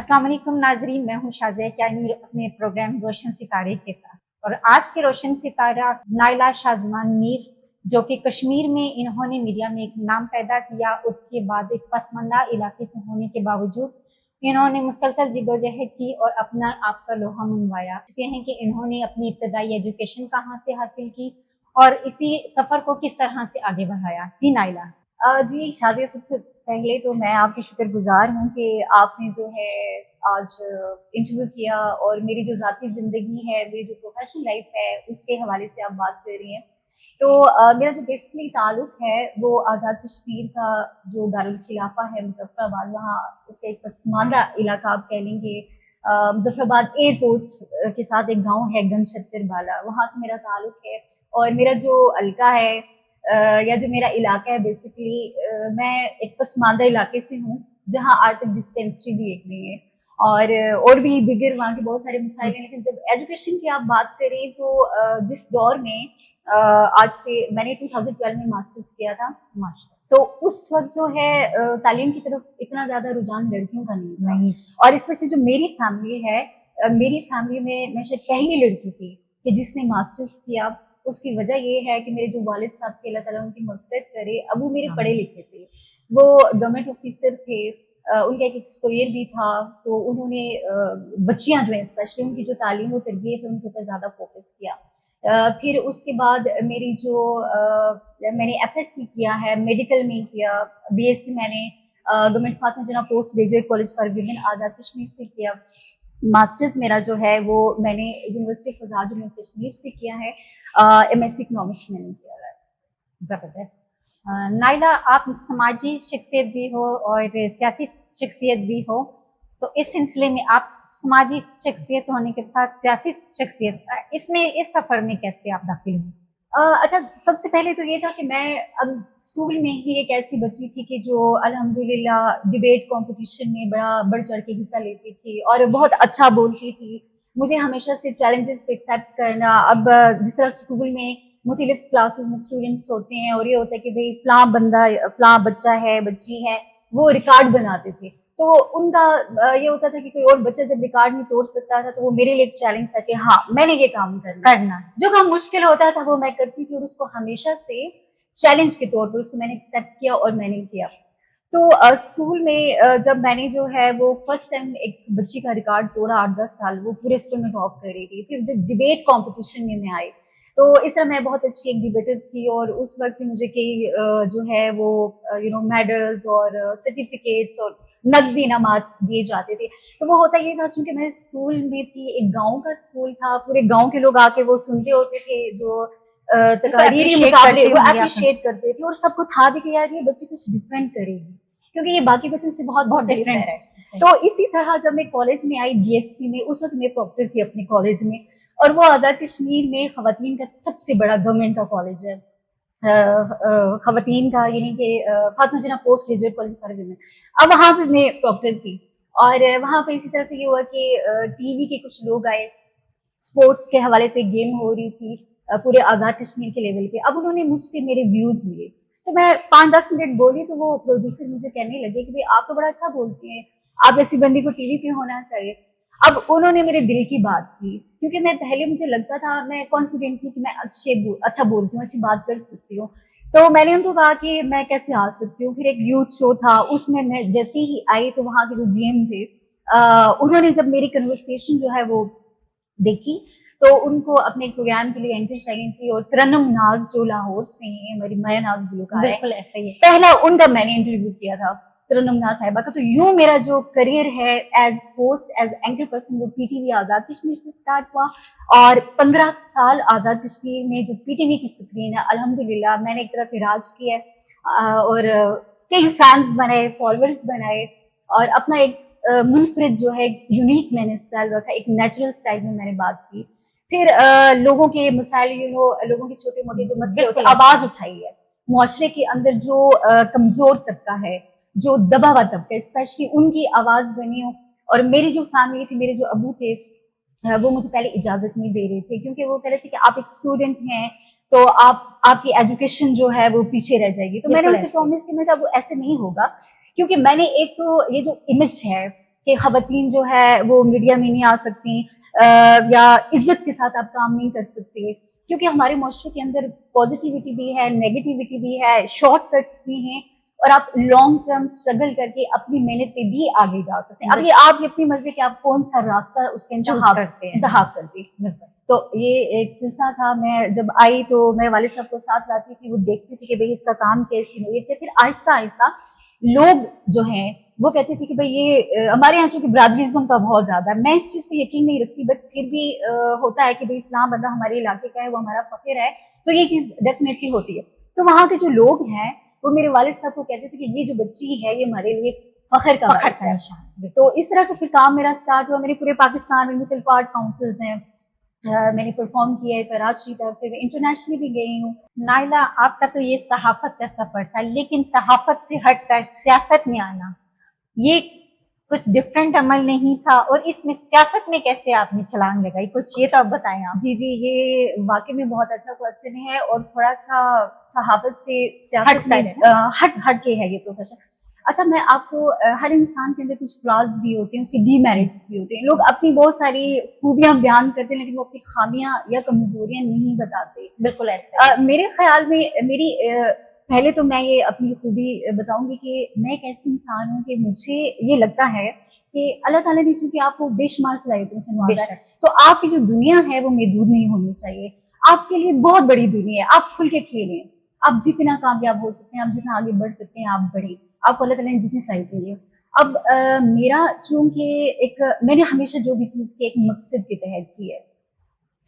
अस्सलाम वालेकुम नाजरीन, मैं हूँ शाज़िया कियानी अपने प्रोग्राम रोशन सितारे के साथ। और आज के रोशन सितारा नाइला शाज़मान मीर, जो कि कश्मीर में इन्होंने मीडिया में एक नाम पैदा किया। उसके बाद एक पसमानदा इलाके से होने के बावजूद इन्होंने मुसलसल जिद्दोजहद की और अपना आप का लोहा मनवाया। कहते हैं कि इन्होंने अपनी इब्तदाई एजुकेशन कहाँ से हासिल की और इसी सफ़र को किस तरह से आगे बढ़ाया। जी नाइला। जी शादिया, सबसे पहले तो मैं आपकी शुक्रगुजार हूँ कि आपने जो है आज इंटरव्यू किया और मेरी जो ज़ाती ज़िंदगी है, मेरी जो प्रोफेशनल लाइफ है, उसके हवाले से आप बात कर रही हैं। तो मेरा जो बेसिकली ताल्लुक़ है वो आज़ाद कश्मीर का जो दारुल खिलाफा है मुज़फ़्फ़राबाद, वहाँ उसका एक पसमानदा इलाका आप कह लेंगे। मुज़फ़्फ़राबाद एयरपोर्ट के साथ एक गाँव है गनशत्तरबाला, वहाँ से मेरा ताल्लुक़ है। और मेरा जो हल्का है या जो मेरा इलाका है, बेसिकली मैं एक पसमानदा इलाके से हूँ जहाँ आज तक डिस्पेंसरी भी एक नहीं है और भी दीगर वहाँ के बहुत सारे मसाइल हैं। लेकिन जब एजुकेशन की आप बात करें तो जिस दौर में आज से मैंने 2012 में मास्टर्स किया था, तो उस वक्त जो है तालीम की तरफ इतना ज़्यादा रुझान लड़कियों का नहीं था। और इसमें जो मेरी फैमिली है, मेरी फैमिली में मैं शायद पहली लड़की थी कि जिसने मास्टर्स किया। उसकी वजह ये है कि मेरे जो वालिद साहब थे, अल्लाह ताला उनकी मग़फ़िरत करे, अब वो मेरे पढ़े लिखे थे, वो गवर्नमेंट ऑफिसर थे, उनका एक एक्सपोयर भी था। तो उन्होंने बच्चियां जो हैं स्पेशली उनकी जो तालीम और तरबियत है उनके ऊपर ज़्यादा फोकस किया। फिर उसके बाद मेरी जो मैंने FSC किया है, मेडिकल में किया, BSc मैंने government Fatima Jinnah post graduate college for women Azad Kashmir से किया। मास्टर्स मेरा जो है वो मैंने यूनिवर्सिटी फजाल जम्मू कश्मीर से किया है। MSc इकोनॉमिक्स मैंने किया है। ज़बरदस्त। नाइला, आप समाजी शख्सियत भी हो और सियासी शख्सियत भी हो, तो इस सिलसिले में आप समाजी शख्सियत होने के साथ सियासी शख्सियत, इसमें इस सफ़र में कैसे आप दाखिल हुई? अच्छा, सबसे पहले तो ये था कि मैं अब स्कूल में ही एक ऐसी बच्ची थी कि जो अल्हम्दुलिल्लाह डिबेट कंपटीशन में बड़ा बढ़ चढ़ के हिस्सा लेती थी और बहुत अच्छा बोलती थी। मुझे हमेशा से चैलेंजेस को एक्सेप्ट करना, अब जिस तरह स्कूल में मुख्तलिफ क्लासेस में स्टूडेंट्स होते हैं और ये होता है कि भाई फ़लाँ बंदा फ़लाँ बच्चा है, बच्ची है, वो रिकॉर्ड बनाते थे। तो उनका ये होता था कि कोई और बच्चा जब रिकॉर्ड नहीं तोड़ सकता था तो वो मेरे लिए एक चैलेंज था कि हाँ, मैंने ये काम करना। जो काम मुश्किल होता था वो मैं करती थी और उसको हमेशा से चैलेंज के तौर पर उसको मैंने एक्सेप्ट किया और मैंने किया। तो स्कूल में जब मैंने जो है वो फर्स्ट टाइम एक बच्ची का रिकॉर्ड तोड़ा, 8-10 साल वो पूरे स्कूल में टॉप कर रही थी। फिर जब डिबेट कॉम्पिटिशन में मैं आई तो इस तरह मैं बहुत अच्छी एक डिबेटर थी और उस वक्त मुझे कई जो है वो मेडल्स और सर्टिफिकेट्स और नकदी इनामात दिए जाते थे। तो वो होता ये था, चूंकि मैं स्कूल में थी, एक गांव का स्कूल था, पूरे गांव के लोग आके वो सुनते होते थे, जो तकारीरी मुकाबले वो अप्रिशिएट करते थे और सबको था भी कि यार ये बच्ची कुछ डिफरेंट करेगी क्योंकि ये बाकी बच्चों से बहुत बहुत डिफरेंट है। तो इसी तरह जब मैं कॉलेज में आई BSc में, उस वक्त मैं प्रॉक्टर थी अपने कॉलेज में और वो आज़ाद कश्मीर में ख़वातीन का सबसे बड़ा गवर्नमेंट का कॉलेज है, ख़वातीन का, यानी कि Fatima Jinnah post graduate college for women. अब वहाँ पे मैं प्रॉक्टर थी और वहाँ पे इसी तरह से ये हुआ कि TV के कुछ लोग आए, स्पोर्ट्स के हवाले से गेम हो रही थी पूरे आज़ाद कश्मीर के लेवल पे। अब उन्होंने मुझसे मेरे व्यूज़ लिए तो मैं 5-10 मिनट बोली तो वो प्रोड्यूसर मुझे कहने लगे कि भाई आप तो बड़ा अच्छा बोलती हैं, आप ऐसी बंदी को TV पे होना चाहिए। अब उन्होंने मेरे दिल की बात की क्योंकि मैं पहले मुझे लगता था, मैं कॉन्फिडेंट थी कि मैं अच्छा बोलती हूँ, अच्छी बात कर सकती हूँ। तो मैंने उनको कहा कि मैं कैसे आ सकती हूँ। फिर एक यूथ शो था, उसमें मैं जैसे ही आई तो वहाँ के जो GM थे उन्होंने जब मेरी कन्वर्सेशन जो है वो देखी तो उनको अपने प्रोग्राम के लिए एंट्री चाहिए थी और तरन्नुम नाज जो लाहौर से हैं, मेरी माया नाज गुलकार है, ऐसा ही पहला उनका मैंने इंटरव्यू किया था, तरन्नुम नाज साहिबा का। तो यूं मेरा जो करियर है as host, as anchor person, वो PTV आज़ाद कश्मीर से स्टार्ट हुआ और 15 साल आज़ाद कश्मीर में जो PTV की स्क्रीन है, अल्हम्दुलिल्लाह मैंने एक तरह से राज किया है और कई फैंस बनाए, फॉलोअर्स बनाए और अपना एक मुनफरिद जो है यूनिक मैंने स्टाइल रखा, एक नेचुरल स्टाइल में मैंने बात की। फिर लोगों के मसाइल, लोगों के छोटे मोटे जो मसले होते हैं, आवाज उठाई है। मुआशरे के अंदर जो कमजोर तबका है, जो दबा हुआ तबका है, स्पेशली उनकी आवाज बनी हो। और मेरी जो फैमिली थी, मेरे जो अबू थे, वो मुझे पहले इजाजत नहीं दे रहे थे क्योंकि वो कह रहे थे कि आप एक स्टूडेंट हैं तो आपकी एजुकेशन जो है वो पीछे रह जाएगी। तो मैंने उनसे प्रॉमिस किया, मैं कहा वो ऐसे नहीं होगा क्योंकि मैंने एक तो ये जो इमेज है کہ ख़वातीन जो है वो मीडिया में नहीं आ सकती या इज्जत के साथ आप काम नहीं कर सकते, क्योंकि हमारे माशरे के अंदर पॉजिटिविटी भी है, नेगेटिविटी भी है, शॉर्टकट्स भी हैं और आप लॉन्ग टर्म स्ट्रगल करके अपनी मेहनत पे भी आगे जा सकते हैं। अब ये आपकी अपनी मर्जी कि आप कौन सा रास्ता उसके इंतखाब करते हैं। तो ये एक सिलसिला था। मैं जब आई तो मैं वालिद साहब को साथ लाती थी, वो देखती थी कि भाई इसका काम क्या है, इसकी नोयत है। फिर आहिस्ता आहिस्ता लोग जो हैं वो कहते थे कि भाई ये हमारे यहाँ चूंकि ब्रादरीज़म का बहुत ज्यादा है, मैं इस चीज पे यकीन नहीं रखती, बट फिर भी होता है कि भाई इस्लाम बंदा हमारे इलाके का है, वो हमारा फकीर है, तो ये चीज डेफिनेटली होती है। तो वहाँ के जो लोग हैं वो मेरे वालिद साहब को कहते थे कि ये जो बच्ची है ये हमारे लिए फखर का है। तो इस तरह से फिर काम मेरा स्टार्ट हुआ। मेरे पूरे पाकिस्तान में मुख्तलिफ आर्ट काउंसिल्स हैं, मैंने परफॉर्म किया है कराची तक, फिर इंटरनेशनली भी गई हूँ। नाइला, आपका तो ये सहाफत का सफर था, लेकिन सहाफत से हटकर सियासत में आना ये कुछ डिफरेंट अमल नहीं था, और इसमें सियासत में कैसे आपने छलांग लगाई, कुछ ये तो आप बताएं आप। जी जी, ये वाकई में बहुत अच्छा क्वेश्चन है और थोड़ा सा सहाफत से सियासत में हट के है ये प्रोफेशन। अच्छा, मैं आपको हर इंसान के अंदर कुछ फ्लॉज भी होते हैं, उसके डीमेरिट्स भी होते हैं। लोग अपनी बहुत सारी खूबियां बयान करते हैं लेकिन वो अपनी खामियां या कमजोरियां नहीं बताते। बिल्कुल ऐसा मेरे ख्याल में मेरी पहले तो मैं ये अपनी खूबी बताऊंगी कि मैं एक ऐसी इंसान हूँ कि मुझे ये लगता है कि अल्लाह ताला ने चूंकि आपको बेशुमार सलाहियतों से नवाजा है, तो आपकी जो दुनिया है वो महदूद नहीं होनी चाहिए। आपके लिए बहुत बड़ी दुनिया है, आप खुल के खेलें, आप जितना कामयाब हो सकते हैं, आप जितना आगे बढ़ सकते हैं आप बढ़े, आपको अल्लाह ताला ने जितनी सलाहियत दी है। अब मेरा चूंकि मैंने हमेशा जो भी चीज़ की एक मकसद के तहत की है,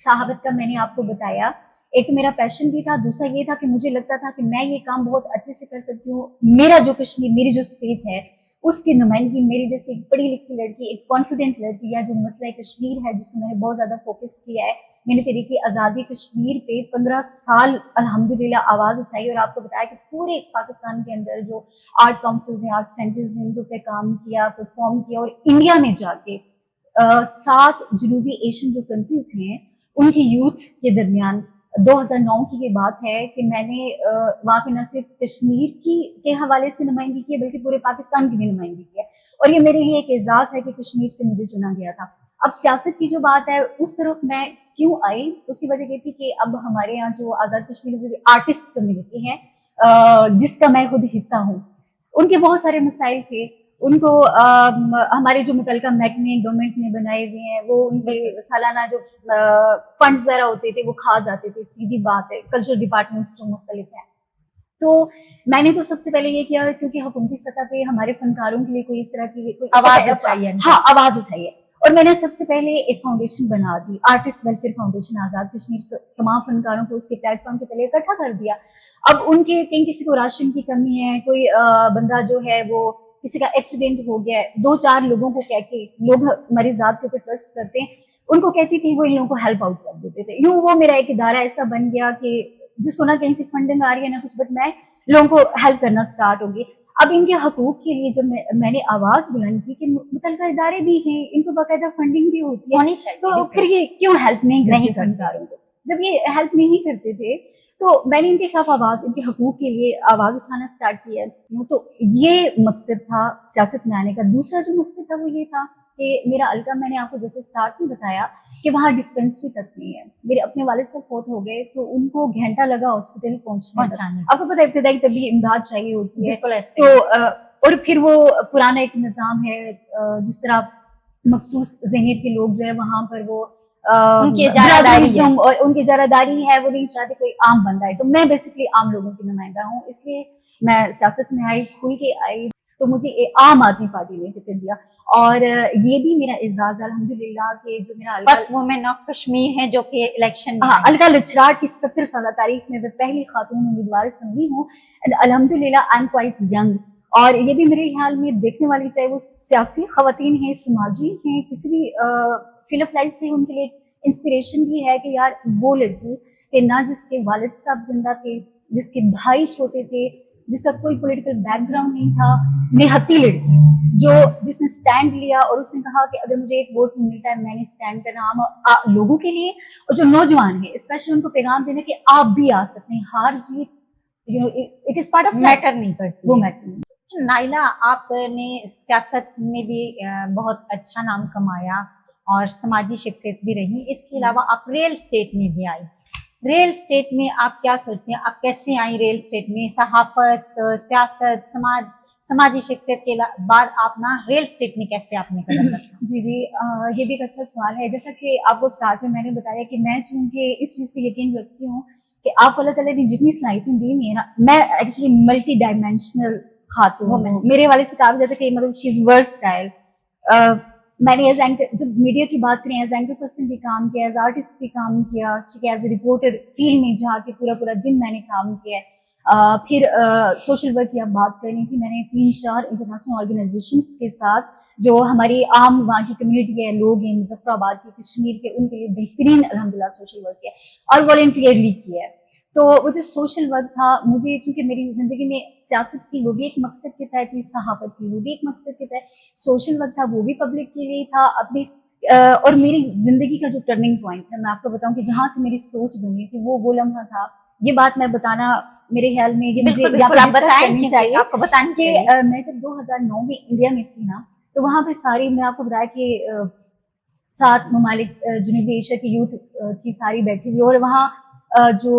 सहाबत का मैंने आपको बताया, एक मेरा पैशन भी था, दूसरा ये था कि मुझे लगता था कि मैं ये काम बहुत अच्छे से कर सकती हूँ। मेरा जो कश्मीर, मेरी जो स्टेट है उसकी नुमाइंदगी मेरी जैसे एक पढ़ी लिखी लड़की, एक कॉन्फिडेंट लड़की, या जो मसला कश्मीर है जिसको मैंने बहुत ज़्यादा फोकस किया है। मैंने तहरीक आज़ादी कश्मीर पे 15 साल अल्हम्दुलिल्लाह आवाज़ उठाई और आपको बताया कि पूरे पाकिस्तान के अंदर जो आर्ट काउंसिल्स हैं, आर्ट सेंटर्स हैं, उनके पे काम किया, परफॉर्म किया, और इंडिया में जाके 7 जनूबी एशियन जो कंट्रीज हैं उनकी यूथ के दरमियान 2009 की ये बात है कि मैंने वहाँ पे न सिर्फ कश्मीर के हवाले से नुमाइंदगी की है बल्कि पूरे पाकिस्तान की भी नुमाइंदगी की है, और ये मेरे लिए एक एजाज है कि कश्मीर से मुझे चुना गया था। अब सियासत की जो बात है उस तरफ मैं क्यों आई, उसकी वजह ये थी कि अब हमारे यहाँ जो आज़ाद कश्मीर आर्टिस्ट कम्युनिटी है जिसका मैं खुद हिस्सा हूँ, उनके बहुत सारे मसाइल थे। उनको हमारे जो मुतलका महकमे गवर्नमेंट ने बनाए हुए हैं वो उनके सालाना जो फंड्स वगैरह होते थे वो खा जाते थे, सीधी बात है। कल्चरल डिपार्टमेंट्स जो मुख्तलिफ हैं, तो मैंने तो सबसे पहले ये किया क्योंकि हुकूमती सतह पे हमारे फनकारों के लिए कोई इस तरह की कोई आवाज उठाई है। हाँ, आवाज उठाई है, और मैंने सबसे पहले एक फाउंडेशन बना दी, आर्टिस्ट वेलफेयर फाउंडेशन आज़ाद कश्मीर से। तमाम फनकारों को उसके प्लेटफॉर्म के तले इकट्ठा कर दिया। अब उनके कहीं किसी को राशन की कमी है, कोई बंदा जो है वो किसी का एक्सीडेंट हो गया है, 2-4 लोगों को कह के, लोग मरीजात के ऊपर ट्रस्ट करते हैं, उनको कहती थी, वो इन लोगों को हेल्प आउट कर देते थे। यूं वो मेरा एक इदारा ऐसा बन गया कि जिसको ना कहीं से फंडिंग आ रही है ना कुछ, बट मैं लोगों को हेल्प करना स्टार्ट होगी। अब इनके हकूक के लिए जब मैंने आवाज बुलंद की कि मुतलका इदारे भी हैं, इनको बाकायदा फंडिंग भी होती है, तो फिर ये क्यों हेल्प नहीं करते फनकारों को? जब ये हेल्प नहीं करते थे तो मैंने इनके खिलाफ आवाज, इनके हकूक के लिए आवाज उठाना स्टार्ट किया। तो ये मकसद था सियासत में आने का। दूसरा जो मकसद था वो ये था कि मेरा हल्का, मैंने आपको जैसे स्टार्ट में बताया कि वहाँ डिस्पेंसरी तक नहीं है। मेरे अपने वालिद साहब फौत हो गए तो उनको घंटा लगा हॉस्पिटल पहुंचने। आपको पता है इब्तिदाई तभी इमदाद चाहिए होती है, तो और फिर वो पुराना एक निज़ाम है, जिस तरह मखसूस ज़हनियत के लोग जो है वहाँ पर वो उनकी इजारादारी है, वो नहीं चाहते कोई आम बंदा है। तो मैं बेसिकली आम लोगों की नुमाइंदा हूँ, इसलिए मैं सियासत में आई, खुल के आई। तो मुझे आम आदमी पार्टी ने टिकट दिया, और ये भी मेरा एजाज अल्हम्दुलिल्लाह कि जो मेरा फर्स्ट वुमेन ऑफ कश्मीर है जो कि इलेक्शन में अलका लचराट की 17 साल तारीख में मैं पहली खातून उम्मीदवार असम्बली हूँ। अल्हम्दुलिल्लाह आई एम क्वाइट यंग, और ये भी मेरे ख्याल में देखने वाली, चाहे वो सियासी खवातीन हैं, समाजी हैं, किसी भी फील्ड ऑफ लाइफ से, उनके लिए इंस्पिरेशन भी है कि यार वो लड़की कि ना जिसके वालिद साहब जिंदा थे, जिसके भाई छोटे थे, जिसका कोई पॉलिटिकल बैकग्राउंड नहीं था, निहत्ती लड़की जो जिसने स्टैंड लिया और उसने कहा कि अगर मुझे एक वोट मिलता है मैंने स्टैंड करना आम लोगों के लिए। और जो नौजवान है स्पेशली उनको पैगाम देना कि आप भी आ सकते हैं, हार जीत it is part of matter नहीं करती, वो मैटर नहीं। नाइला, आपने सियासत में भी बहुत अच्छा नाम कमाया और समाजी शख्सियत भी रही। इसके अलावा आप रियल स्टेट में भी आई। रियल स्टेट में आप क्या सोचते हैं, आप कैसे आई रियल स्टेट में? सहाफत, सियासत, समाजी शख्सियत के बाद आप ना रियल स्टेट में कैसे आपने कदम रखा? जी जी, ये भी एक अच्छा सवाल है। जैसा कि आपको स्टार्ट में मैंने बताया कि मैं चूंकि इस चीज़ पे यकीन रखती हूँ कि आपको अल्लाह ताला ने जितनी सलाहियतें दी है ना, मैं एक्चुअली मल्टी डायमेंशनल खातून हूँ। मेरे वाले से कहा जाता है कि मतलब शी इज वर्सटाइल। मैंने एज एंकर, जब मीडिया की बात करें, एज एंकर पर्सन भी काम किया, एज आर्टिस्ट भी काम किया, ठीक है, एज ए रिपोर्टर फील्ड में जाके पूरा पूरा दिन मैंने काम किया है। फिर सोशल वर्क की आप बात कर रही थी, मैंने 3-4 इंटरनेशनल ऑर्गेनाइजेशंस के साथ जो हमारी आम वहाँ की कम्युनिटी है, लोग हैं मुजफ्फराबाद के, कश्मीर के, उनके लिए बेहतरीन अल्हम्दुलिल्लाह सोशल वर्क किया और वॉलंटियरली किया है। तो वो जो सोशल वर्क था, मुझे चूंकि मेरी जिंदगी में सियासत की वो भी एक मकसद के तहत थी, सहाफत की वो भी एक मकसद के तहत, सोशल वर्क था वो भी पब्लिक के लिए था अपनी। और मेरी जिंदगी का जो टर्निंग पॉइंट है, मैं आपको बताऊं कि जहाँ से मेरी सोच बनी थी वो लम्हा था। ये बात मैं बताना, मेरे ख्याल में ये मुझे बिल्कुल, आप बताएं चाहिए, आपको बतानी कि चाहिए। मैं जब 2009 में इंडिया में थी ना, तो वहाँ पे सारी, मैं आपको बताया कि 7 ममालिक जनूबी एशिया की यूथ की सारी बैठी हुई, और वहाँ जो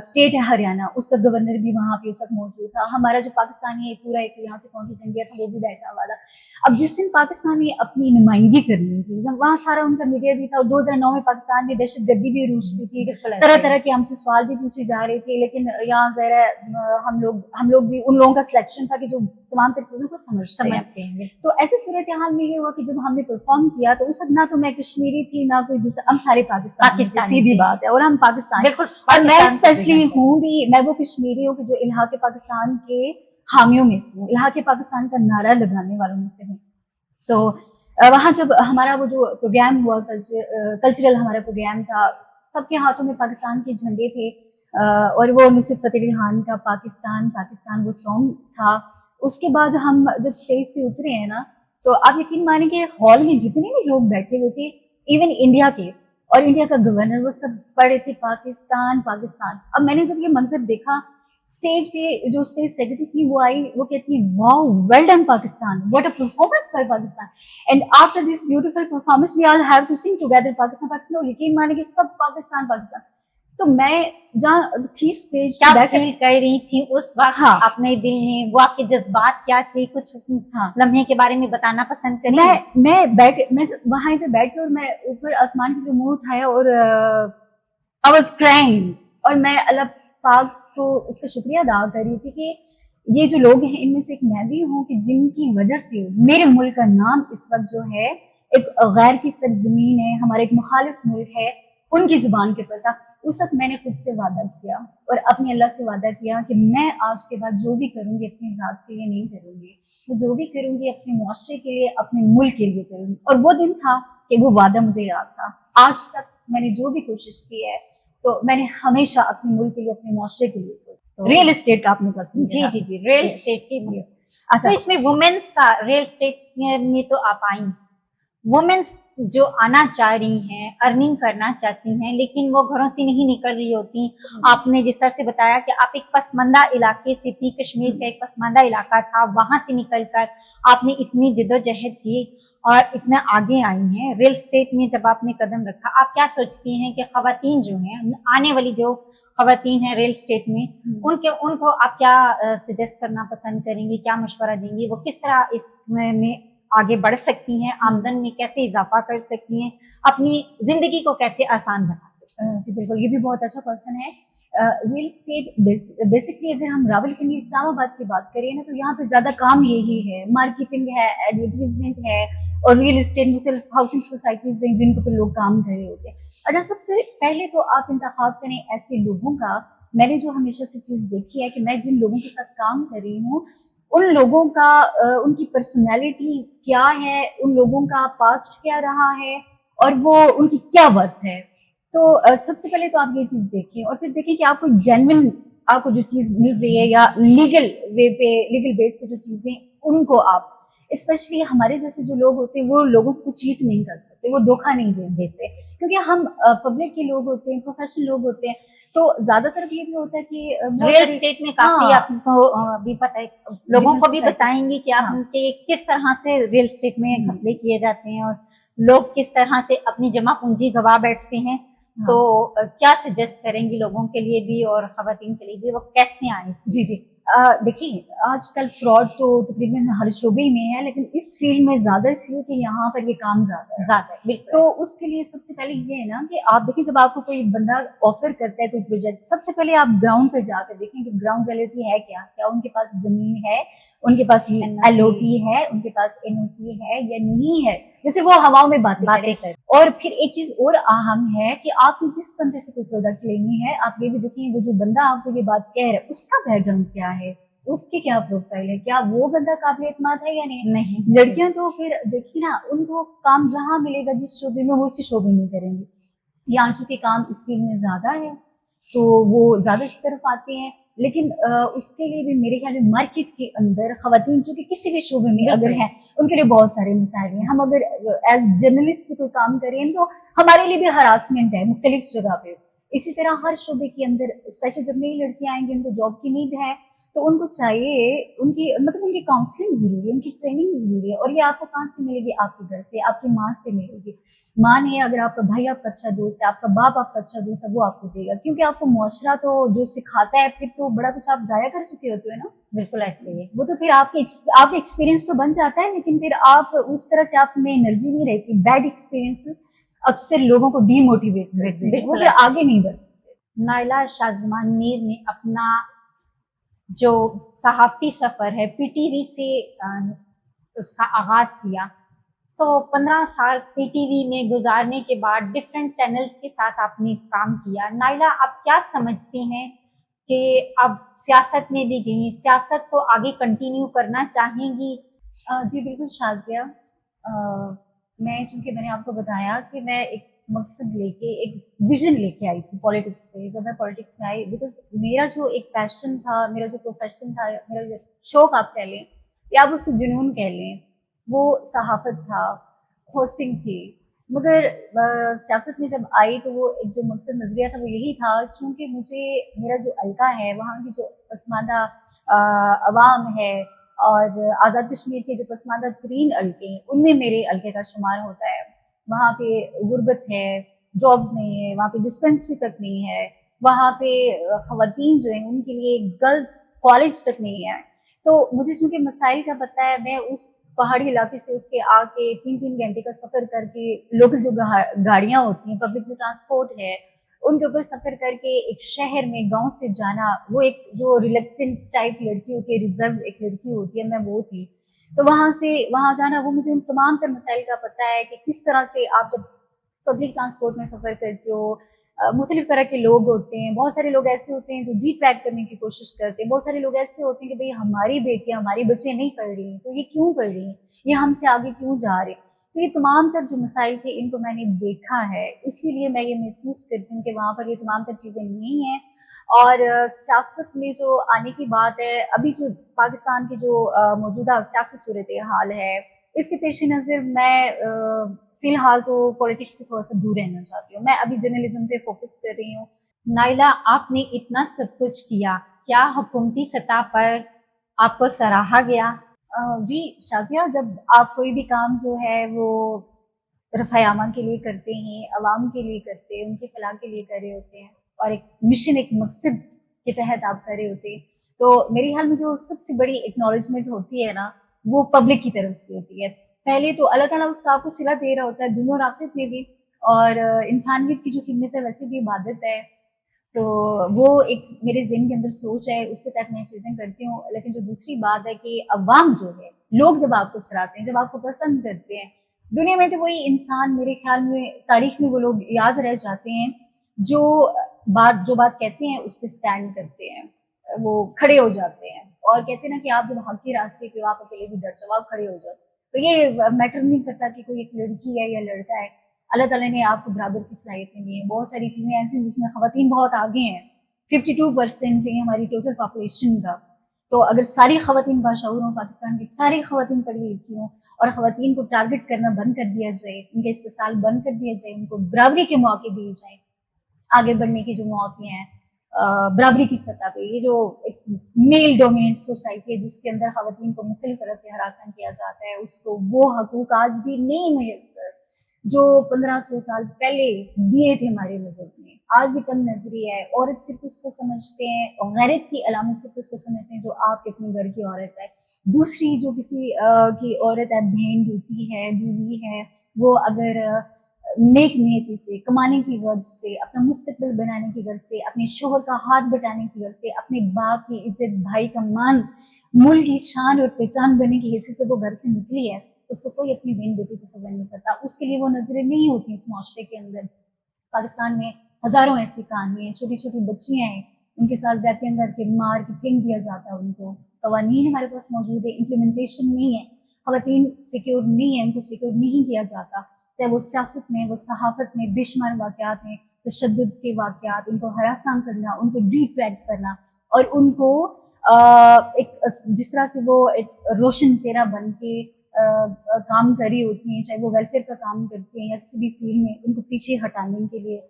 स्टेट है हरियाणा, उसका गवर्नर भी वहाँ पे उस वक्त मौजूद था। हमारा जो पाकिस्तानी पूरा एक यहाँ से कॉन्टिजेंट गया था वो भी बैठा हुआ था। अब जिस दिन पाकिस्तान ने अपनी नुमाइंदगी करनी थी, वहाँ सारा उनका मीडिया भी था, और 2009 में पाकिस्तान में दहशत गर्दी भी रूझती थी, तरह तरह के हमसे सवाल भी पूछे जा रहे थे। लेकिन यहाँ जरा हम लोग भी, उन लोगों का सिलेक्शन था कि जो तमाम तर चीजों को समझते हैं। तो ऐसे सूरत हाल में ये हुआ कि जब हमने परफॉर्म किया, तो उस वक्त ना तो मैं कश्मीरी थी ना कोई दूसरा, हम सारे पाकिस्तान, सीधी बात है, और हम पाकिस्तान, और मैं स्पेशली हूँ भी, मैं वो कश्मीरी हूँ कि जो इलाके पाकिस्तान के हामियों में से हूँ, इलाके पाकिस्तान का नारा लगाने वालों में से हूँ। तो वहाँ जब हमारा वो जो प्रोग्राम हुआ, कल्चरल हमारा प्रोग्राम था, सबके हाथों में पाकिस्तान के झंडे थे, और वो नुसरत फतेह अली खान का पाकिस्तान पाकिस्तान वो सॉन्ग था। उसके बाद हम जब स्टेज से उतरे हैं ना, तो आप यकीन माने कि हॉल में जितने भी लोग बैठे हुए थे, इवन इंडिया के और इंडिया का गवर्नर, वो सब पढ़े थे पाकिस्तान पाकिस्तान। अब मैंने जब ये मंजर देखा, स्टेज पे जो स्टेज सेक्रेटरी थी वो आई, वो कहती है, wow, well done Pakistan, what a performance by Pakistan, and after this beautiful performance we all have to sing together Pakistan Pakistan. यकीन माने कि सब पाकिस्तान पाकिस्तान। तो मैं जहाँ थी स्टेज, क्या फील कर रही थी उस वक्त? हाँ, अपने दिल में वो आपके जज्बात क्या थे, कुछ उस लम्हे के बारे में बताना पसंद करें? मैं वहां पे बैठ के, और मैं ऊपर आसमान की मुंह उठाया, और आई वाज क्राइंग, और मैं अल्लाह पाक को उसका शुक्रिया अदा कर रही थी कि ये जो लोग हैं, इनमें से एक मैं भी हूँ, कि जिनकी वजह से मेरे मुल्क का नाम इस वक्त जो है, एक गैर की सरजमीन है, हमारा एक मुखालिफ मुल्क है, उनकी जुबान के पता। उस वक्त मैंने खुद से वादा किया और अपने अल्लाह से वादा किया कि मैं आज के बाद जो भी करूंगी अपनी जात के लिए नहीं करूंगी, मैं जो भी करूंगी अपने मुआशरे के लिए, अपने मुल्क के लिए करूंगी। और वो दिन था कि वो वादा मुझे याद था। आज तक मैंने जो भी कोशिश की है, तो मैंने हमेशा अपने मुल्क के लिए, अपने मुआशरे के लिए सोचा। रियल एस्टेट का आपने पसंद जी जी जी, रियल एस्टेट की। अच्छा, तो इसमें वुमेन्स का रियल एस्टेट में तो आप आई, वुमेन्स जो आना चाह रही हैं, अर्निंग करना चाहती हैं, लेकिन वो घरों से नहीं निकल रही होती। आपने जिस तरह से बताया कि आप एक पसमानदा इलाके से थी, कश्मीर का एक पसमानदा इलाका था, वहां से निकलकर आपने इतनी जिद्दोजहद की और इतना आगे आई हैं। रियल एस्टेट में जब आपने कदम रखा, आप क्या सोचती हैं कि खवातीन जो हैं, आने वाली जो खवातीन हैं रियल एस्टेट में, उनको आप क्या सजेस्ट करना पसंद करेंगी, क्या मशवरा देंगी? वो किस तरह इसमें आगे बढ़ सकती हैं, आमदन में कैसे इजाफा कर सकती हैं, अपनी जिंदगी को कैसे आसान बना सकती हैं? जी बिल्कुल, ये भी बहुत अच्छा क्वेश्चन है। रियल एस्टेट बेसिकली अगर हम रावलपिंडी इस्लामाबाद की बात करें ना, तो यहाँ पे ज्यादा काम यही है, मार्केटिंग है, एडवर्टीजमेंट है, और रियल एस्टेट मुख्तलिफ हाउसिंग सोसाइटीज हैं जिनको पे लोग काम कर रहे होते हैं। अच्छा, सबसे पहले तो आप इंतखाब करें ऐसे लोगों का। मैंने जो हमेशा से चीज देखी है कि मैं जिन लोगों के साथ काम कर रही हूँ, उन लोगों का उनकी पर्सनैलिटी क्या है, उन लोगों का पास्ट क्या रहा है, और वो उनकी क्या वर्थ है। तो सबसे पहले तो आप ये चीज देखें, और फिर देखें कि आपको जेन्युइन, आपको जो चीज मिल रही है, या लीगल वे पे, लीगल बेस पे जो चीजें, उनको आप, स्पेशली हमारे जैसे जो लोग होते हैं, वो लोगों को चीट नहीं कर सकते, वो धोखा नहीं दे सकते, क्योंकि हम पब्लिक के लोग होते हैं, प्रोफेशनल लोग होते हैं। تو زیادہ تر یہ بھی ہوتا ہے کہ ریئل اسٹیٹ میں کافی ہاں، آپ کو بھی پتہ ہے، لوگوں کو بھی society- بتائیں گی کہ آپ ہاں، ان کے کس طرح سے ریئل اسٹیٹ میں گھپلے کیے جاتے ہیں اور لوگ کس طرح سے اپنی جمع پونجی گوا بیٹھتے ہیں. تو کیا سجیسٹ کریں گی لوگوں کے لیے بھی اور خواتین کے لیے بھی، وہ کیسے آئیں اس میں؟ جی جی دیکھیے آج کل فراڈ تو تقریباً ہر شعبے میں ہے، لیکن اس فیلڈ میں زیادہ اس لیے کہ یہاں پر یہ کام زیادہ ہے. زیادہ بالکل. تو اس کے لیے سب سے پہلے یہ ہے نا کہ آپ دیکھیں جب آپ کو کوئی بندہ آفر کرتا ہے کوئی پروجیکٹ، سب سے پہلے آپ گراؤنڈ پہ جا کر دیکھیں کہ گراؤنڈ ریئلٹی ہے کیا ان کے پاس زمین ہے، ان کے پاس ایل او پی ہے، ان کے پاس این او سی ہے یا نہیں ہے، جیسے وہ ہواؤں میں باتیں کریں. اور پھر ایک چیز اور اہم ہے کہ آپ نے جس بندے سے کوئی پروڈکٹ لینی ہے، آپ یہ بھی دیکھیں وہ جو بندہ آپ کو یہ بات کہہ رہا ہے اس کا بیک گراؤنڈ کیا ہے، اس کی کیا پروفائل ہے، کیا وہ بندہ قابل اعتماد ہے یا نہیں. لڑکیاں تو پھر دیکھیے نا ان کو کام جہاں ملے گا جس شعبے میں وہ اسی شعبے میں کریں گے. یہاں چونکہ کام اس فیلڈ میں زیادہ ہے تو وہ زیادہ اس طرف آتے ہیں. لیکن اس کے لیے بھی میرے خیال میں مارکیٹ کے اندر خواتین جو کہ کسی بھی شعبے میں اگر ہیں ان کے لیے بہت سارے مسائل ہیں. ہم اگر ایز جرنلسٹ بھی کوئی کام کریں تو ہمارے لیے بھی ہراسمنٹ ہے مختلف جگہ پہ. اسی طرح ہر شعبے کے اندر اسپیشلی جب نئی لڑکیاں آئیں گی ان کو جاب کی نیڈ ہے تو ان کو چاہیے ان کی مطلب ان کی کاؤنسلنگ ضروری ہے، ان کی ٹریننگ ضروری ہے. اور یہ آپ کو کہاں سے ملے گی؟ آپ کے گھر سے، آپ کی ماں سے ملے گی. ماں نہیں، اگر آپ کا بھائی آپ کا اچھا دوست ہے، آپ کا باپ آپ کا اچھا دوست ہے، وہ آپ کو دے گا. کیونکہ آپ کو معاشرہ تو جو سکھاتا ہے پھر تو بڑا کچھ آپ ضائع کر چکے ہوتے ہو نا. بالکل ایسے ہی. وہ تو پھر آپ کا ایکسپیرینس تو بن جاتا ہے، لیکن پھر آپ اس طرح سے آپ میں انرجی نہیں رہتی. بیڈ ایکسپیرینس اکثر لوگوں کو ڈی موٹیویٹ کرتے ہیں، وہ پھر آگے نہیں بڑھ سکتے. نائلہ شازمان میر نے اپنا جو صحافتی سفر ہے پی ٹی وی سے اس کا آغاز کیا، تو 15 سال پی ٹی وی میں گزارنے کے بعد ڈفرینٹ چینلز کے ساتھ آپ نے کام کیا. نائلہ آپ کیا سمجھتی ہیں کہ اب سیاست میں بھی گئی، سیاست کو آگے کنٹینیو کرنا چاہیں گی؟ جی بالکل شازیہ، میں چونکہ میں نے آپ کو بتایا کہ میں ایک مقصد لے کے ایک ویژن لے کے آئی تھی پالیٹکس پہ. جب میں پالیٹکس میں آئی بیکاز میرا جو ایک پیشن تھا، میرا جو پروفیشن تھا، میرا جو شوق آپ کہہ لیں یا آپ اس کو جنون کہہ لیں، وہ صحافت تھا، ہوسٹنگ تھی. مگر سیاست میں جب آئی تو وہ ایک جو مقصد نظریہ تھا وہ یہی تھا، چونکہ مجھے میرا جو حلقہ ہے وہاں کی جو پسماندہ عوام ہے اور آزاد کشمیر کے جو پسماندہ ترین حلقے ہیں ان میں میرے حلقے کا شمار ہوتا ہے. وہاں پہ غربت ہے، جابز نہیں ہے، وہاں پہ ڈسپینسری تک نہیں ہے، وہاں پہ خواتین جو ہیں ان کے لیے گرلز کالج تک نہیں ہے. تو مجھے چونکہ مسائل کا پتہ ہے، میں اس پہاڑی علاقے سے اٹھ کے آ کے 3 گھنٹے کا سفر کر کے لوکل جو گاڑیاں ہوتی ہیں، پبلک جو ٹرانسپورٹ ہے، ان کے اوپر سفر کر کے ایک شہر میں گاؤں سے جانا، وہ ایک جو ریلیکٹنٹ ٹائپ لڑکی ہوتی ہے، ریزرو ایک لڑکی ہوتی ہے، میں وہ تھی. تو وہاں سے وہاں جانا، وہ مجھے ان تمام تر مسائل کا پتہ ہے کہ کس طرح سے آپ جب پبلک ٹرانسپورٹ میں سفر کرتے ہو، مختلف طرح کے لوگ ہوتے ہیں. بہت سارے لوگ ایسے ہوتے ہیں جو ڈی ٹریک کرنے کی کوشش کرتے ہیں، بہت سارے لوگ ایسے ہوتے ہیں کہ بھئی ہماری بیٹیاں ہماری بچے نہیں پڑھ رہی ہیں تو یہ کیوں پڑھ رہی ہیں، یہ ہم سے آگے کیوں جا رہے ہیں. تو یہ تمام تر جو مسائل تھے ان کو میں نے دیکھا ہے، اسی لیے میں یہ محسوس کرتی ہوں کہ وہاں پر یہ تمام تر چیزیں نہیں ہیں. اور سیاست میں جو آنے کی بات ہے، ابھی جو پاکستان کی جو موجودہ سیاسی صورتحال ہے اس کے پیش نظر میں فی الحال تو پولیٹکس سے تھوڑا سا دور رہنا چاہتی ہوں. میں ابھی جرنلزم پہ فوکس کر رہی ہوں. نائلہ آپ نے اتنا سب کچھ کیا، کیا حکومتی سطح پر آپ کو سراہا گیا؟ جی شازیہ، جب آپ کوئی بھی کام جو ہے وہ رفع امان کے لیے کرتے ہیں، عوام کے لیے کرتے ہیں، ان کی فلاح کے لیے کر رہے ہوتے ہیں اور ایک مشن ایک مقصد کے تحت آپ کر رہے ہوتے ہیں، تو میرے خیال میں جو سب سے بڑی اکنالجمنٹ ہوتی ہے نا وہ پبلک کی طرف سے ہوتی ہے. پہلے تو اللہ تعالیٰ اس کا آپ کو صلہ دے رہا ہوتا ہے دنیا اور آخرت میں بھی، اور انسانیت کی جو خدمت ہے ویسے بھی عبادت ہے. تو وہ ایک میرے ذہن کے اندر سوچ ہے، اس کے تحت میں چیزیں کرتی ہوں. لیکن جو دوسری بات ہے کہ عوام جو ہے، لوگ جب آپ کو سراہتے ہیں، جب آپ کو پسند کرتے ہیں، دنیا میں تو وہی انسان میرے خیال میں تاریخ میں وہ لوگ یاد رہ جاتے ہیں جو بات کہتے ہیں اس پہ سٹینڈ کرتے ہیں، وہ کھڑے ہو جاتے ہیں اور کہتے ہیں نا کہ آپ جب حق کے راستے پہ آپ اکیلے بھی ڈٹ جاؤ، آپ کھڑے ہو جاؤ. تو یہ میٹر نہیں کرتا کہ کوئی ایک لڑکی ہے یا لڑکا ہے. اللہ تعالیٰ نے آپ کو برابر کی صلاحیتیں دی ہیں. بہت ساری چیزیں ایسی ہیں جس میں خواتین بہت آگے ہیں. 52% ہیں ہماری ٹوٹل پاپولیشن کا. تو اگر ساری خواتین باشعور ہوں، پاکستان کی ساری خواتین پڑھی لکھی ہوں اور خواتین کو ٹارگٹ کرنا بند کر دیا جائے، ان کے استحصال بند کر دیا جائے، ان کو برابری کے موقع دیے جائیں، آگے بڑھنے کے جو موقع ہیں، برابری کی سطح پہ یہ جو ایک میل ڈومیننٹ سوسائٹی ہے جس کے اندر خواتین کو مختلف طرح سے ہراساں کیا جاتا ہے، اس کو وہ حقوق آج بھی نہیں میسر جو 1500 سال پہلے دیے تھے ہمارے مذہب میں، آج بھی کم نظری ہے. عورت صرف اس کو سمجھتے ہیں، غیرت کی علامت صرف اس کو سمجھتے ہیں جو آپ کے اپنے گھر کی عورت ہے. دوسری جو کسی کی عورت ہے، بہن بیٹی ہے، بیوی ہے، وہ اگر نیک نیتی سے، کمانے کی غرض سے، اپنا مستقبل بنانے کی غرض سے، اپنے شوہر کا ہاتھ بٹانے کی غرض سے، اپنے باپ کی عزت، بھائی کا مان، ملک کی شان اور پہچان بننے کی حیثیت سے وہ گھر سے نکلی ہے، اس کو کوئی اپنی بہن بیٹی کی سزا نہیں کرتا. اس کے لیے وہ نظریں نہیں ہوتی اس معاشرے کے اندر. پاکستان میں ہزاروں ایسی کہانیاں ہیں، چھوٹی چھوٹی بچیاں ہیں، ان کے ساتھ زیادتیاں کر کے مار کے پھینک دیا جاتا ہے. ان کو قوانین ہمارے پاس موجود ہے، امپلیمنٹیشن نہیں ہے، خواتین سیکیور نہیں ہے، ان کو سیکیور نہیں کیا جاتا. چاہے وہ سیاست میں، وہ صحافت میں، بے شمار واقعات ہیں، تشدد کے واقعات، ان کو ہراساں کرنا، ان کو ڈی ٹریک کرنا، اور ان کو ایک جس طرح سے وہ ایک روشن چہرہ بن کے کام کر رہی ہوتی ہیں، چاہے وہ ویلفیئر کا کام کرتی ہیں یا کسی بھی فیلڈ میں، ان کو پیچھے ہٹانے کے لیے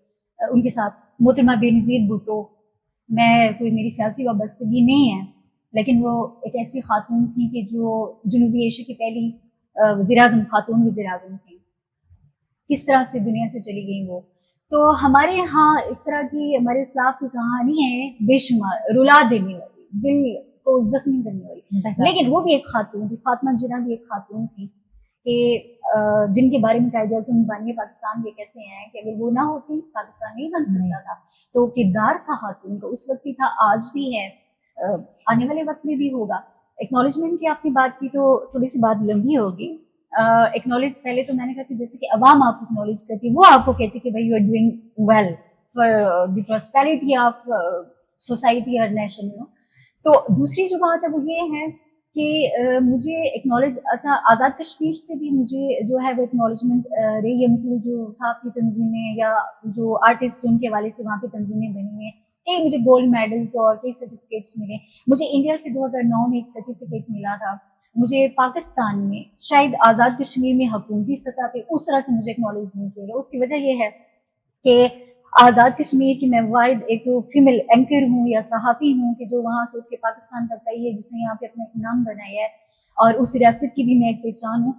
ان کے ساتھ محترمہ بینظیر بھٹو، میں کوئی میری سیاسی وابستگی نہیں ہے، لیکن وہ ایک ایسی خاتون تھی کہ جو جنوبی ایشیا کی پہلی وزیر اعظم، خاتون وزیر اعظم تھی. کس طرح سے دنیا سے چلی گئی وہ. تو ہمارے یہاں اس طرح کی ہمارے اسلاف کی کہانی ہے بے شمار، رلا دینے والی، دل کو زخمی کرنے والی. لیکن وہ بھی ایک خاتون تھی، فاطمہ جناح بھی ایک خاتون تھی کہ جن کے بارے میں قائد اعظم بانی پاکستان یہ کہتے ہیں کہ اگر وہ نہ ہوتی پاکستان نہیں بن سکتا تھا. تو کردار تھا خاتون کا، اس وقت بھی تھا، آج بھی ہے، آنے والے وقت میں بھی ہوگا. ایکنالجمنٹ کی آپ نے بات کی تو تھوڑی سی بات لمبی ہوگی. ایکنالج پہلے تو میں نے کہا کہ جیسے کہ عوام آپ کو اکنالج کرتی، وہ آپ کو کہتی کہ بھائی you are doing well for the prosperity of society اور نیشن. تو دوسری جو بات ہے وہ یہ ہے کہ مجھے ایکنالج، اچھا آزاد کشمیر سے بھی مجھے جو ہے وہ ایکنالجمنٹ رہی ہے، مطلب جو صحافی تنظیمیں یا جو آرٹسٹ ان کے حوالے سے وہاں پہ تنظیمیں بنی ہیں، کئی مجھے گولڈ میڈلز اور کئی سرٹیفکیٹس ملے. مجھے انڈیا سے 2009 میں ایک سرٹیفکیٹ ملا تھا. مجھے پاکستان میں شاید آزاد کشمیر میں حکومتی سطح پہ اس طرح سے مجھے ایکنالج نہیں کیا گیا. اس کی وجہ یہ ہے کہ آزاد کشمیر کی میں واحد ایک فیمیل اینکر ہوں یا صحافی ہوں کہ جو وہاں سے اٹھ کے پاکستان تک آئی ہے، جس نے یہاں پہ اپنا ایک نام بنایا ہے، اور اس ریاست کی بھی میں ایک پہچان ہوں.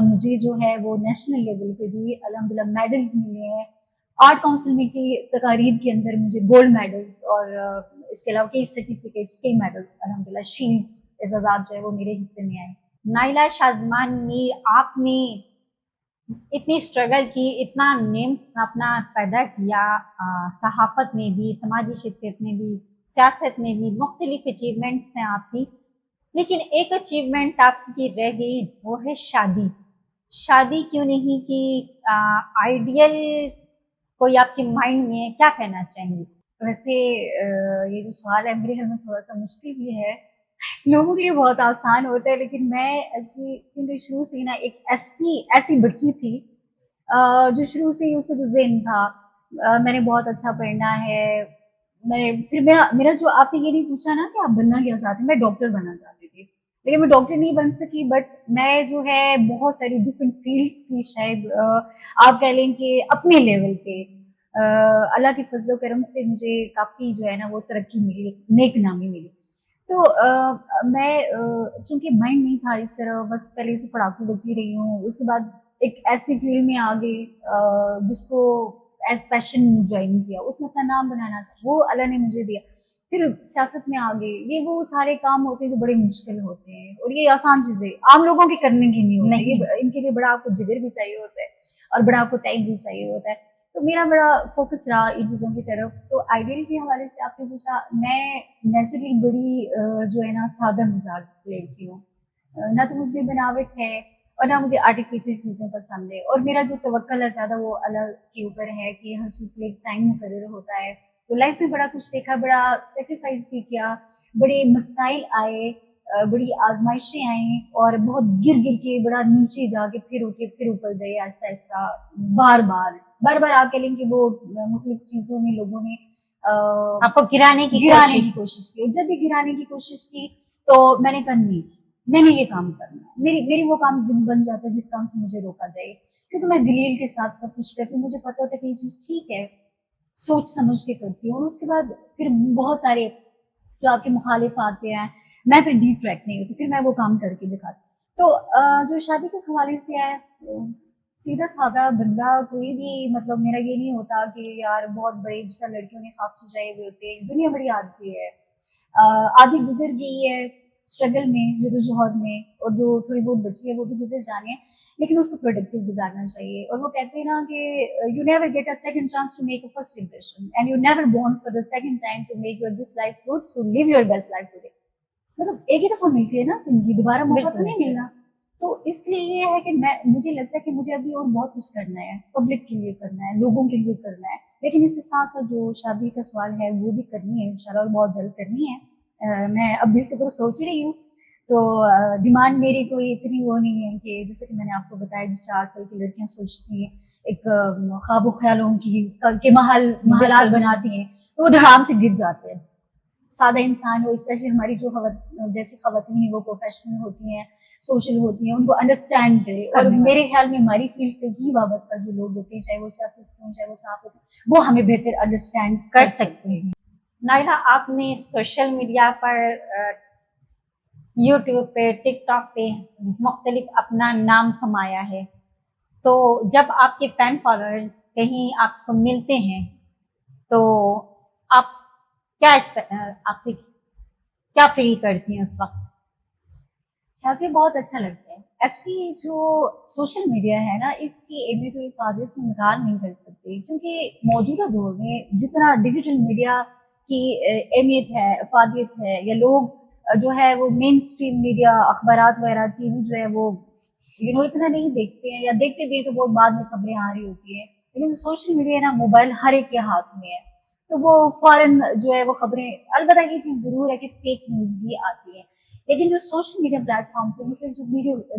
مجھے جو ہے وہ نیشنل لیول پہ بھی الحمدللہ میڈلز ملے ہیں. آرٹ کونسل میں کی تقاریب کے اندر مجھے گولڈ میڈلز اور اس کے علاوہ کئی سرٹیفکیٹس، کئی میڈلز، الحمدللہ شیلڈز، اعزازات جو ہے وہ میرے حصے میں آئے. نائلہ شازمان میر، آپ نے اتنی اسٹرگل کی، اتنا نیم اپنا پیدا کیا، صحافت میں بھی، سماجی شخصیت میں بھی، سیاست میں بھی، مختلف اچیومنٹس ہیں آپ کی، لیکن ایک اچیومنٹ آپ کی رہ گئی، وہ ہے شادی. شادی کیوں نہیں کی؟ آئیڈیل کوئی آپ کے مائنڈ میں ہے؟ کیا کہنا چاہیں گے؟ ویسے یہ جو سوال ہے میرے گھر میں تھوڑا سا مشکل بھی ہے، لوگوں کے لیے بہت آسان ہوتا ہے، لیکن میں ایکچولی کیونکہ شروع سے نا ایک ایسی بچی تھی جو شروع سے ہی اس کا جو ذہن تھا، میں نے بہت اچھا پڑھنا ہے. پھر میرا جو آپ نے یہ نہیں پوچھا نا کہ آپ بننا کیا چاہتے ہیں، میں ڈاکٹر بننا چاہتی تھی، لیکن میں ڈاکٹر نہیں بن سکی. بٹ میں جو ہے بہت ساری ڈفرینٹ فیلڈس کی، شاید آپ کہہ لیں کہ اپنے لیول پہ اللہ کے فضل و کرم سے مجھے کافی جو ہے نا وہ ترقی ملی، نیک نامی ملی. تو میں چونکہ مائنڈ نہیں تھا اس طرح، بس پہلے سے پڑھاکو بچی رہی ہوں. اس کے بعد ایک ایسی فیلڈ میں آ گئی جس کو ایز پیشن جوائن کیا، اس میں اپنا نام بنانا چاہا، وہ اللہ نے مجھے دیا. پھر سیاست میں آ گئی. یہ وہ سارے کام ہوتے ہیں جو بڑے مشکل ہوتے ہیں، اور یہ آسان چیزیں عام لوگوں کے کرنے کی نہیں ہوتی. ان کے لیے بڑا آپ کو جگر بھی چاہیے ہوتا ہے اور بڑا آپ کو ٹائم بھی چاہیے ہوتا ہے. تو میرا بڑا فوکس رہا ان چیزوں کی طرف. تو آئیڈیل کے حوالے سے آپ نے پوچھا، میں نیچرلی بڑی جو ہے نا سادہ مزاج لڑکی ہوں، نہ تو مجھ میں بناوٹ ہے اور نہ مجھے آرٹیفیشیل چیزیں پسند ہے. اور میرا جو توکل ہے زیادہ وہ اللہ کے اوپر ہے کہ ہر چیز کے لیے ٹائم مقرر ہوتا ہے. تو لائف میں بڑا کچھ سیکھا، بڑا سیکریفائس بھی کیا، بڑے مسائل آئے، بڑی آزمائشیں آئیں، اور بہت گر کے بڑا نیچے جا کے پھر اٹھے، پھر اوپر گئے آہستہ آہستہ، بار بار آپ کہہ لیں کہ وہ مختلف چیزوں میں لوگوں نے آپ کو گرانے کی کوشش کی. جب بھی گرانے کی کوشش کی تو میں نے کہا نہیں، میں نے یہ کام کرنا ہے، میری وہ کام زند بن جاتا ہے جس کام سے مجھے روکا جائے، کیونکہ میں دلیل کے ساتھ سب کچھ کرتی ہوں. مجھے پتا ہوتا ہے کہ یہ چیز ٹھیک ہے، सोच समझ के करती हूँ, और उसके बाद फिर बहुत सारे जो आपके मुखालिफ आते हैं, मैं फिर डीप ट्रैक नहीं होती, फिर मैं वो काम करके दिखाती हूँ। तो जो शादी के हवाले से है, सीधा साधा बंदा कोई भी, मतलब मेरा ये नहीं होता कि यार बहुत बड़े, जिस तरह लड़कियों ने ख्वाब सजाए हुए होते हैं, दुनिया बड़ी आलसी है, आधी गुजर गई है स्ट्रगल में, जदोजहद में, और जो थोड़ी बहुत बची है वो भी गुजर जानी है, लेकिन उसको प्रोडक्टिव गुजारना चाहिए। और वो कहते हैं ना कि you never get a second chance to make a first impression, and you never born for the second time to make your this life good, so live your best life today. मतलब एक ही दफा मिलती है ना जिंदगी, दोबारा मौका तो बिल्कुल नहीं सही। मिलना। तो इसलिए ये है कि मुझे लगता है कि मुझे अभी और बहुत कुछ करना है, पब्लिक के लिए करना है, लोगों के लिए करना है, लेकिन इसके साथ साथ जो शादी का सवाल है वो भी करनी है इंशाल्लाह, और बहुत जल्द करनी है। मैं अब भी इसके ऊपर सोच रही हूँ। तो डिमांड मेरी कोई इतनी वो नहीं है कि जैसे कि मैंने आपको बताया, जिस तरह आजकल की लड़कियां सोचती हैं, एक ख्वाबों ख्यालों की के महलात बनाती हैं, तो वो धड़ाम से गिर जाते हैं। सादा इंसान हो, स्पेशली हमारी जो जैसी खवातीन है वो प्रोफेशनल होती हैं, सोशल होती हैं, उनको अंडरस्टैंड करे। और मेरे ख्याल में हमारी फील्ड से ही वाबस्ता जो लोग होते हैं, चाहे वो सियासत हों, चाहे वो सहाफत हों, वो हमें बेहतर अंडरस्टैंड कर सकते हैं। नाइला, आपने सोशल मीडिया पर, यूट्यूब पे, टिकटॉक पे मुख्तलिफ अपना नाम कमाया है, तो जब आपके फैन फॉलोअर्स कहीं आपको मिलते हैं तो आप क्या आपसे क्या फील करती हैं उस वक्त? शाज़िया, बहुत अच्छा लगता है। एक्चुअली जो सोशल मीडिया है ना, इसकी अहमियत और हिफाज़त से इनकार नहीं कर सकते, क्योंकि मौजूदा दौर में जितना डिजिटल मीडिया की अहमियत है, अफादियत है, या लोग जो है वो मेन स्ट्रीम मीडिया, अखबारात वगैरह, टीवी जो है वो इतना नहीं देखते हैं, या देखते भी हैं तो बहुत बाद में खबरें आ रही होती हैं। लेकिन जो सोशल मीडिया है ना, मोबाइल हर एक के हाथ में है, तो वो फौरन जो है वो खबरें, अलबत्ता ये चीज़ ज़रूर है कि फेक न्यूज़ भी आती है, लेकिन जो सोशल मीडिया प्लेटफॉर्म्स है, जैसे जो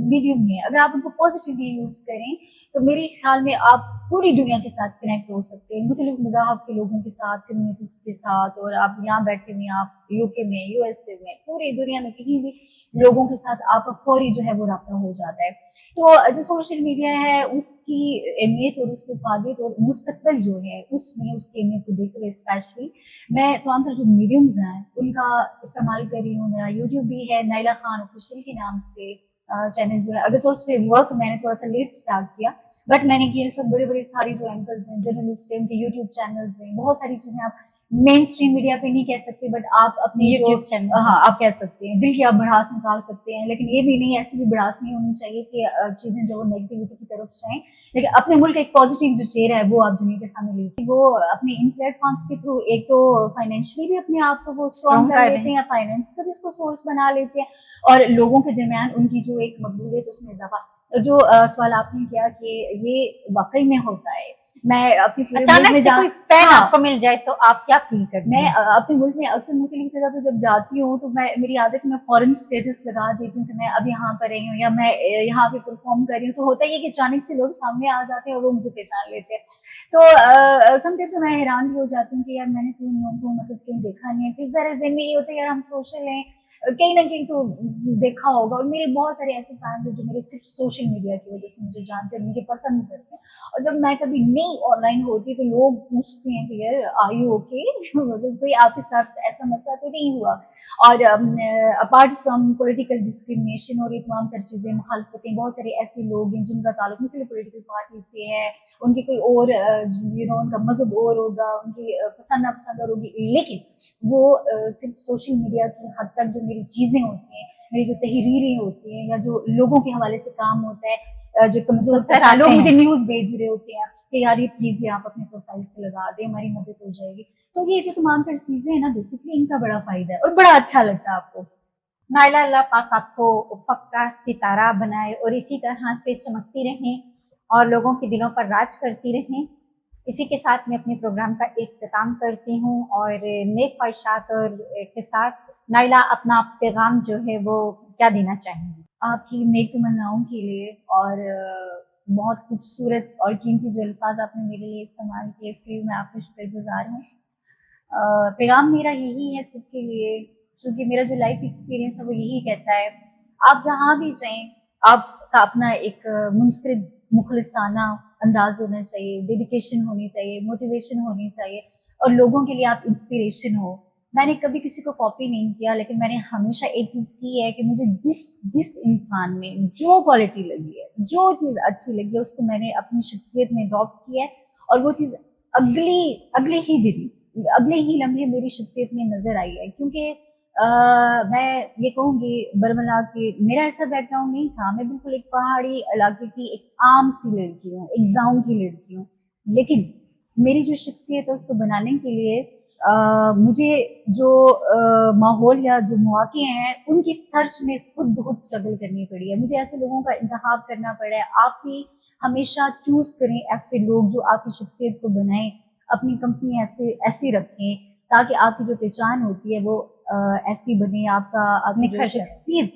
मीडियम है, अगर आप उनको पॉजिटिवली यूज करें तो मेरे ख्याल में आप पूरी दुनिया के साथ कनेक्ट हो सकते हैं, मुख्तलिफ मज़ाहब के लोगों के साथ, कम्युनिटीज के साथ, और आप यहाँ बैठे हुए, आप यूके में, यूएसए में, पूरी दुनिया में कहीं भी लोगों के साथ आपका फौरी जो है वो रब्ता हो जाता है। तो जो सोशल मीडिया है उसकी अहमियत और उसकी फायदे और मुस्तकबिल जो है उसमें उसकी अहमियत को देखते हुए स्पेशली मैं तमाम तरह जो मीडियम्स हैं उनका इस्तेमाल कर रही हूँ। मेरा यूट्यूब भी है, नाइला खान ऑफिशियल के नाम से चैनल जो है। अगर तो उस पर वर्क मैंने थोड़ा सा लेट स्टार्ट किया, बट मैंने किया इस वक्त बड़े बड़े सारी जो एंकर्स हैं, जर्नलिस्ट हैं, उनके यूट्यूब चैनल्स हैं, बहुत सारी चीजें आप मेन स्ट्रीम मीडिया पे नहीं कह सकते, बट आप अपने यूट्यूब चैनल, हाँ आप कह सकते हैं, दिल की आप भड़ास निकाल सकते हैं, लेकिन ये भी नहीं, ऐसी भी भड़ास नहीं होनी चाहिए कि चीजें जो नेगेटिविटी की तरफ जाएं, लेकिन अपने मुल्क एक पॉजिटिव जो चेहरा है वो आप दुनिया के सामने लेके वो अपने इन प्लेटफॉर्म्स के थ्रू एक तो फाइनेंशियली भी अपने आप को वो स्ट्रॉन्ग कर लेते हैं, या फाइनेंस का भी उसको सोर्स बना लेते हैं, और लोगों के दरमियान उनकी जो एक मकबूलियत उसमें इजाफा। जो सवाल आपने किया कि ये वाकई में होता है, मैं अपने पूरे मुल्क अचानक में से कोई फैन आपको मिल जाए तो आप क्या फील करते मैं हैं? अपने मुल्क में अक्सर मुख्तलिफ जगह पे जब जाती हूँ तो मैं, मेरी आदत है, मैं फॉरेन स्टेटस लगा देती हूँ कि मैं अब यहाँ पर रही हूँ या मैं यहाँ पे परफॉर्म कर रही हूँ। तो होता ही है कि अचानक से लोग सामने आ जाते हैं और वो मुझे पहचान लेते हैं। तो समटाइम तो मैं हैरान भी हो जाती हूँ कि यार मैंने तो इन लोगों को मतलब कहीं देखा नहीं है। फिर जरा जहन में ये होता है यार हम सोशल हैं, कहीं ना कहीं तो देखा होगा। और मेरे बहुत सारे ऐसे फैंस हैं जो मेरे सिर्फ सोशल मीडिया की वजह से मुझे जानते हैं, मुझे पसंद करते हैं। और जब मैं कभी नहीं ऑनलाइन होती तो लोग पूछते हैं कि यार आर यू ओके, मतलब कोई आपके साथ ऐसा मसला तो नहीं हुआ। और अपार्ट फ्रॉम पॉलिटिकल डिस्क्रिमिनेशन और ये तमाम तर चीज़ें, मुखालफतें, बहुत सारे ऐसे लोग हैं जिनका ताल्लुक मुख्तलिफ पॉलिटिकल पार्टी से है, उनकी कोई और उनका मजहब और होगा, उनकी पसंद नापसंद और होगी, लेकिन वो सिर्फ सोशल मीडिया की हद तक जो मेरी चीज़ें होती हैं, मेरी जो तहरीरें होती हैं, या जो लोगों के हवाले से काम होता है, जो कमजोर लोग मुझे न्यूज़ भेज रहे होते हैं कि यार ये प्लीज आप अपने प्रोफाइल से लगा दें, हमारी मदद हो जाएगी। तो ये जो तमाम तर चीजें हैं ना, बेसिकली इनका बड़ा फायदा है और बड़ा अच्छा लगता है आपको। नाइला, अल्लाह पाक आपको उफ़क़ का सितारा बनाए और इसी तरह से चमकती रहें और लोगों के दिलों पर राज करती रहें। इसी के साथ मैं अपने प्रोग्राम का इख्तिताम करती हूँ और नेक ख्वाहिशात और के साथ नाइला अपना पैगाम जो है वो क्या देना चाहेंगी? आपकी नेक तमन्नाओं के लिए और बहुत खूबसूरत और कीमती जो अल्फाज आपने मेरे लिए इस्तेमाल किए, इसके लिए मैं आपका शुक्रगुजार हूँ। पैगाम मेरा यही है सबके लिए, चूँकि मेरा जो लाइफ एक्सपीरियंस है वो यही कहता है, आप जहाँ भी जाएँ, आपका अपना एक मुनफरिद मुखलिसाना انداز ہونا چاہیے, ڈیڈیکیشن ہونی چاہیے, موٹیویشن ہونی چاہیے, اور لوگوں کے لیے آپ انسپریشن ہو. میں نے کبھی کسی کو کاپی نہیں کیا, لیکن میں نے ہمیشہ ایک چیز کی ہے کہ مجھے جس انسان میں جو کوالٹی لگی ہے, جو چیز اچھی لگی ہے, اس کو میں نے اپنی شخصیت میں اڈاپٹ کیا ہے, اور وہ چیز اگلے ہی لمحے میری شخصیت میں نظر آئی ہے. کیونکہ میں یہ کہوں گی برملا کہ میرا ایسا بیک گراؤنڈ نہیں تھا. میں بالکل ایک پہاڑی علاقے کی ایک عام سی لڑکی ہوں, ایک گاؤں کی لڑکی ہوں, لیکن میری جو شخصیت ہے اس کو بنانے کے لیے مجھے جو ماحول یا جو مواقع ہیں ان کی سرچ میں خود بہت اسٹرگل کرنی پڑی ہے. مجھے ایسے لوگوں کا انتخاب کرنا پڑا ہے. آپ بھی ہمیشہ چوز کریں ایسے لوگ جو آپ کی شخصیت کو بنائیں, اپنی کمپنی ایسی رکھیں تاکہ آپ کی جو پہچان ہوتی ہے وہ ایسی بنے. آپ کی جو شخصیت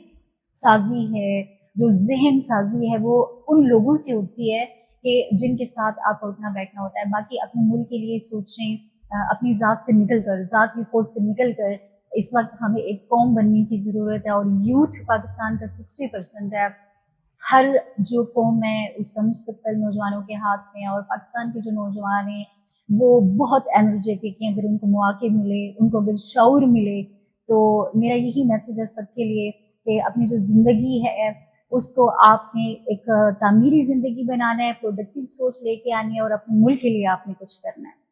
سازی ہے, جو ذہن سازی ہے, وہ ان لوگوں سے ہوتی ہے کہ جن کے ساتھ آپ کو اٹھنا بیٹھنا ہوتا ہے. باقی اپنے ملک کے لیے سوچیں, اپنی ذات سے نکل کر, ذات کی فوج سے نکل کر. اس وقت ہمیں ایک قوم بننے کی ضرورت ہے, اور یوتھ پاکستان کا 60% ہے. ہر جو قوم ہے اس کا مستقبل نوجوانوں کے ہاتھ میں ہے, اور پاکستان کے جو نوجوان ہیں وہ بہت انرجیٹک ہیں. اگر ان کو مواقع ملے, ان کو اگر شعور ملے, تو میرا یہی میسج ہے سب کے لیے کہ اپنی جو زندگی ہے اس کو آپ نے ایک تعمیری زندگی بنانا ہے, پروڈکٹیو سوچ لے کے آنی ہے, اور اپنے ملک کے لیے آپ نے کچھ کرنا ہے.